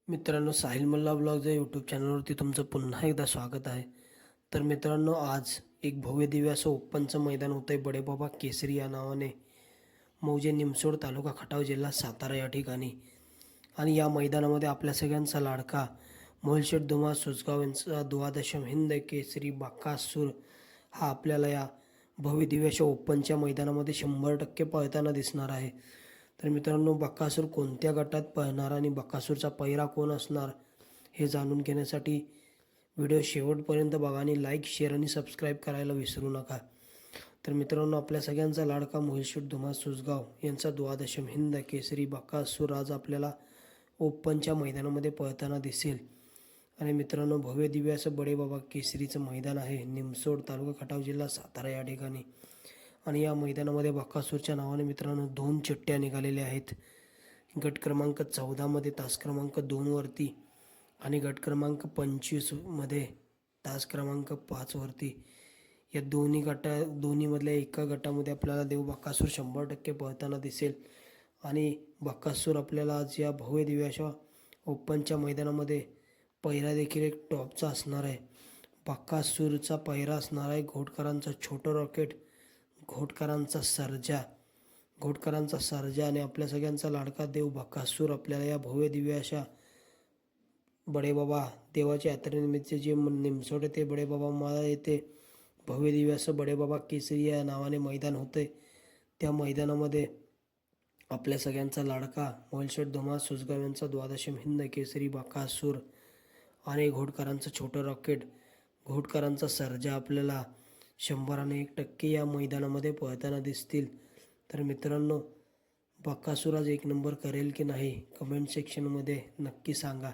मित्रांनो, साहिल मल्ला ब्लॉग या यूट्यूब चॅनलवरती तुमचं पुन्हा एकदा स्वागत आहे. तर मित्रांनो, आज एक भव्य दिव्य असं ओपनचं मैदान होतं आहे बडेबाबा केसरी या नावाने, मौजे निमसोड तालुका खटाव जिल्हा सातारा या ठिकाणी. आणि या मैदानामध्ये आपल्या सगळ्यांचा लाडका मोहिलशेठ धुमा सुजगाव यांचा द्वादशम हिंद केसरी बकासूर हा आपल्याला या भव्य दिव्य अशा ओपनच्या मैदानामध्ये 100% पळताना दिसणार आहे. तर मित्रांनो, बकासूर कोणत्या गटात पळणार आणि बकासूरचा पैरा कोण असणार हे जाणून घेण्यासाठी व्हिडिओ शेवटपर्यंत बघा आणि लाईक, शेअर आणि सबस्क्राईब करायला विसरू नका. तर मित्रांनो, आपल्या सगळ्यांचा लाडका मोहिलशेठ धुमा सुजगाव यांचा द्वादशम हिंद केसरी बकासूर आज आपल्याला ओपनच्या मैदानामध्ये पळताना दिसेल. आणि मित्रांनो, भव्य दिव्य असं बडेबाबा केसरीचं मैदान आहे निमसोड तालुका खटाव जिल्हा सातारा या ठिकाणी. आणि या मैदानामध्ये बकासूरच्या नावाने मित्रांनो 2 चिठ्ठ्या निघालेल्या आहेत. गट क्रमांक 14मध्ये तास क्रमांक 2वरती आणि गट क्रमांक 25मध्ये तास क्रमांक 5वरती. या दोन्हीमधल्या एका गटामध्ये आपल्याला देव बकासूर 100% पळताना दिसेल. आणि बकासूर आपल्याला आज या भव्य दिव्य अशा ओपनच्या मैदानामध्ये पहिरा देखील एक टॉपचा असणार आहे. बकासूरचा पहिरा असणार आहे घोटकरांचा छोटं रॉकेट, घोटकरांचा सर्जा आणि आपल्या सगळ्यांचा लाडका देव बकासूर आपल्याला या भव्य दिव्य अशा बडेबाबा देवाच्या यात्रेनिमित्त जे निमसोड येथे बडेबाबा माळा येथे भव्य दिव्य असं बडेबाबा केसरी या नावाने मैदान होते. त्या मैदानामध्ये आपल्या सगळ्यांचा लाडका मोहिलशेठ धुमा सुजगाव यांचा द्वादशम हिंद केसरी बकासूर आणि घोटकरांचं छोटं रॉकेट, घोटकरांचा सर्जा आपल्याला 100% या मैदानामध्ये पळताना दिसतील. तर मित्रांनो, बकासूर आज 1 नंबर करेल की नाही कमेंट सेक्शनमध्ये नक्की सांगा.